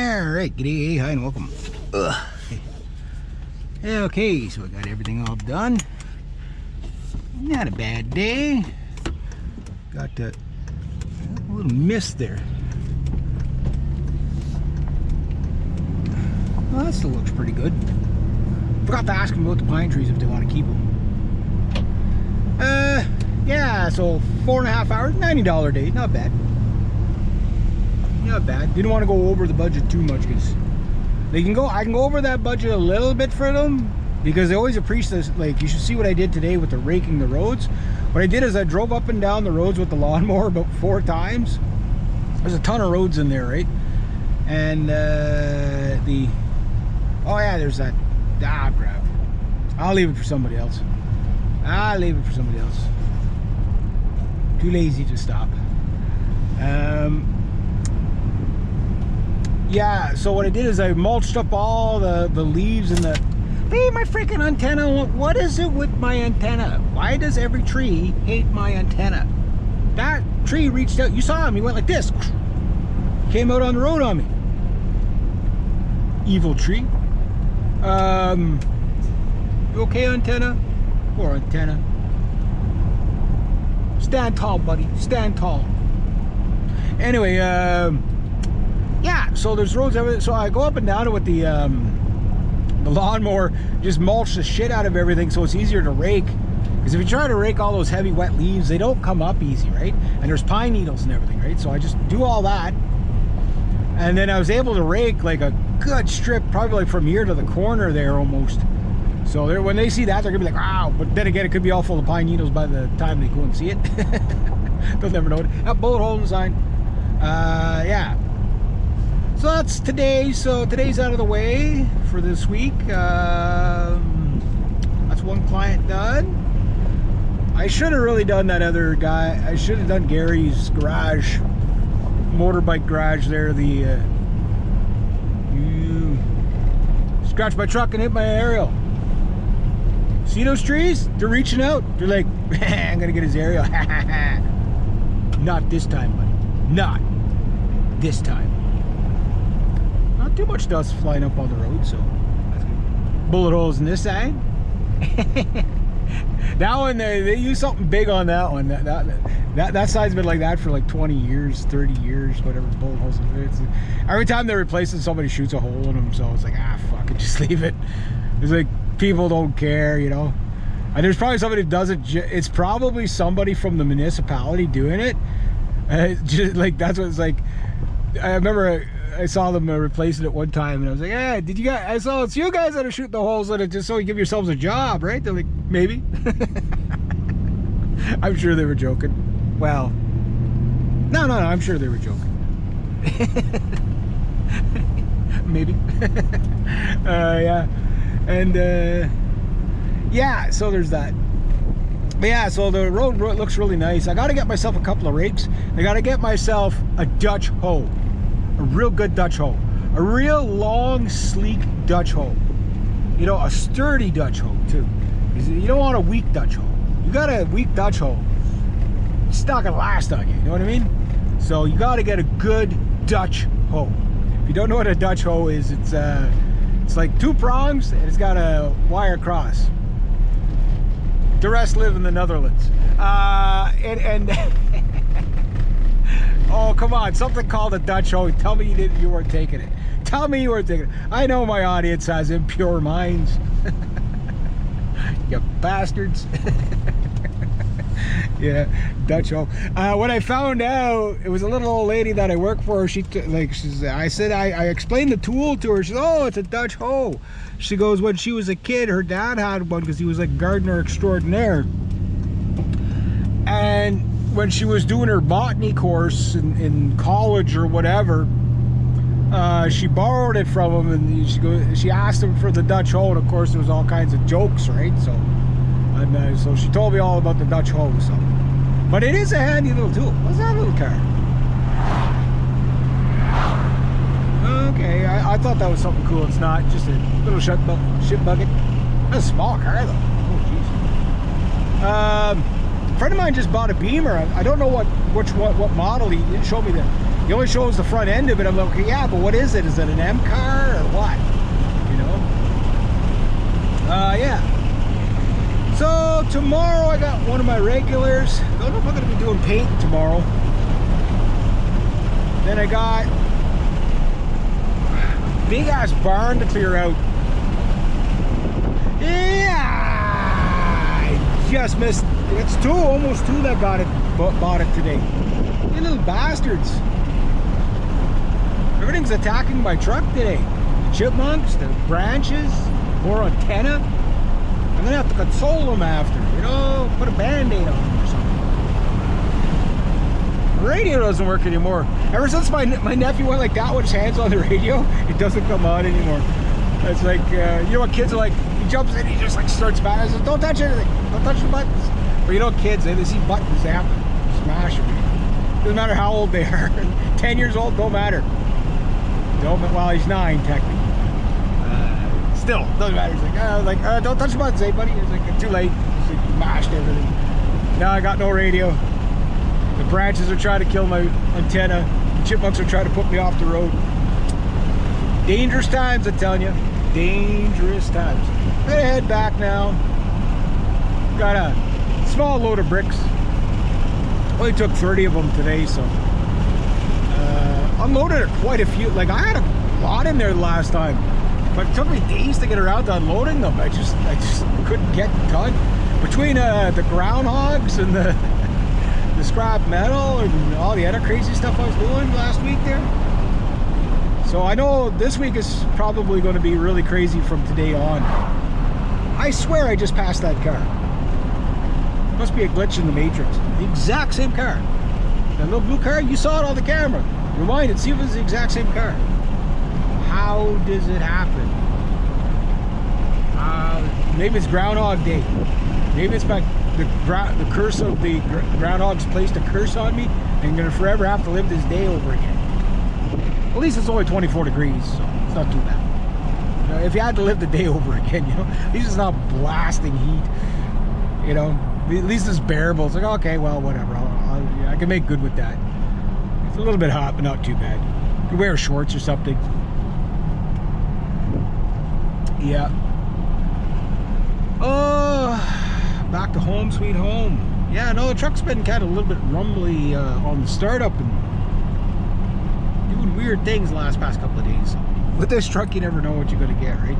Alright, g'day, hi and welcome. Okay, so I got everything all done. Not a bad day. Got a little mist there. Well, that still looks pretty good. Forgot to ask them about the pine trees if they want to keep them. Yeah, so 4.5 hours, $90 a day, not bad. Not bad. Didn't want to go over the budget too much because I can go over that budget a little bit for them because they always appreciate this. Like, you should see what I did today with the raking the roads. What I did is I drove up and down the roads with the lawnmower about 4 times. There's a ton of roads in there, right? And oh yeah, there's that. Crap. I'll leave it for somebody else. Too lazy to stop. Yeah, so what I did is I mulched up all the leaves and the... Hey, my freaking antenna, what is it with my antenna? Why does every tree hate my antenna? That tree reached out, you saw him, he went like this. Came out on the road on me. Evil tree. You okay, antenna? Poor antenna. Stand tall, buddy, stand tall. Anyway, yeah, so there's roads everywhere. So I go up and down with the lawnmower, just mulch the shit out of everything so it's easier to rake. Because if you try to rake all those heavy wet leaves, they don't come up easy, right? And there's pine needles and everything, right? So I just do all that. And then I was able to rake like a good strip, probably like from here to the corner there almost. So when they see that, they're gonna be like, wow. But then again, it could be all full of pine needles by the time they go and see it. They'll never know it. Bullet hole in the sign. Yeah. So that's today. So today's out of the way for this week. That's one client done. I should have really done that other guy. I should have done Gary's garage, motorbike garage there. The scratched my truck and hit my aerial. See those trees? They're reaching out. They're like, I'm gonna get his aerial. Not this time, buddy. Not this time. Not too much dust flying up on the road, so that's good. Bullet holes in this side. That one, they use something big on that one. That side's been like that for like 20 years, 30 years, whatever. Bullet holes. Every time they replace it, somebody shoots a hole in them. So it's like, fuck it, just leave it. It's like, people don't care, you know. And there's probably somebody who does it. It's probably somebody from the municipality doing it. Just like, that's what it's like. I remember I saw them replacing it one time, and I was like, "Yeah, did you guys? I saw it's you guys that are shooting the holes in it just so you give yourselves a job, right?" They're like, "Maybe." I'm sure they were joking. Well, no, I'm sure they were joking. Maybe. Yeah, and yeah. So there's that. But yeah, so the road looks really nice. I got to get myself a couple of rakes. I got to get myself a Dutch hoe. A real good Dutch hoe. A real long, sleek Dutch hoe. You know, a sturdy Dutch hoe, too. You don't want a weak Dutch hoe. You got a weak Dutch hoe, it's not going to last on you. You know what I mean? So you got to get a good Dutch hoe. If you don't know what a Dutch hoe is, it's like 2 prongs, and it's got a wire cross. The rest live in the Netherlands. Oh, come on, something called a Dutch hoe. Tell me you weren't taking it. Tell me you weren't taking it. I know my audience has impure minds. You bastards. Yeah, Dutch hoe. When I found out, it was a little old lady that I work for. I explained the tool to her. She said, "Oh, it's a Dutch hoe." She goes, when she was a kid, her dad had one because he was like gardener extraordinaire. And when she was doing her botany course in college or whatever, she borrowed it from him, and she asked him for the Dutch hoe, and of course there was all kinds of jokes, right? So she told me all about the Dutch hoe. So, but it is a handy little tool. What's that little car? Okay, I thought that was something cool. It's not, just a little shit bucket. That's a small car though. Oh jeez. A friend of mine just bought a Beamer. I don't know what model. He didn't show me He only shows the front end of it. I'm like, okay, yeah, but what is it? Is it an M car or what? You know? Yeah. So tomorrow I got one of my regulars. Don't know if I'm going to be doing paint tomorrow. Then I got a big ass barn to clear out. Yeah, I just missed. It's almost two that bought it today. You little bastards. Everything's attacking my truck today. The chipmunks, the branches, more antenna. I'm gonna have to console them after, you know, put a band-aid on them or something. The radio doesn't work anymore. Ever since my nephew went like that with his hands on the radio, it doesn't come on anymore. It's like, you know what kids are like, he jumps in, he just like starts banging. I said, don't touch anything, don't touch the buttons. But you know kids, they see buttons, they have to smash them. Doesn't matter how old they are. 10 years old, don't matter. Well, he's 9 technically. Still, doesn't matter. He's like, don't touch the buttons, eh, buddy? He's like, too late. He's like, mashed everything. Now I got no radio. The branches are trying to kill my antenna. The chipmunks are trying to put me off the road. Dangerous times, I'm telling you. Dangerous times. I'm gonna head back now. Got a small load of bricks. Only took 30 of them today, so unloaded quite a few. Like I had a lot in there the last time, but it took me days to get around to unloading them. I just couldn't get done between the groundhogs and the scrap metal and all the other crazy stuff I was doing last week there. So I know this week is probably going to be really crazy from today on. I swear I just passed that car. Must be a glitch in the matrix. The exact same car. That little blue car, you saw it on the camera. Rewind it, see if it's the exact same car. How does it happen? Maybe it's Groundhog Day. Maybe it's the curse of the groundhog's placed a curse on me, and I'm gonna forever have to live this day over again. At least it's only 24 degrees, so it's not too bad. You know, if you had to live the day over again, you know, at least it's not blasting heat. You know, at least it's bearable. It's like, okay, well, whatever. I can make good with that. It's a little bit hot, but not too bad. You can wear shorts or something. Yeah. Oh, back to home, sweet home. Yeah, no, the truck's been kind of a little bit rumbly on the startup and doing weird things the past couple of days. With this truck, you never know what you're going to get, right?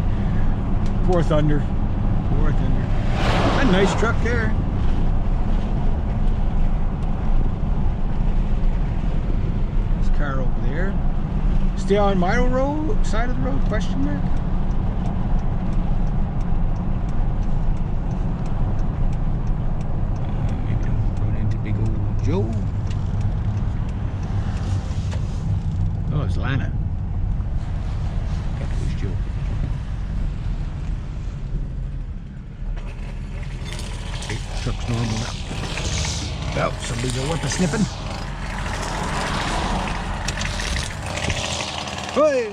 Poor Thunder. Poor Thunder. A nice truck there. This car over there. Stay on my road, side of the road, question mark? Maybe don't run into big old Joe. Oh, it's Lana. Who's Joe? Okay, truck's normal now. Oh, somebody's a whippersnipping. Hey!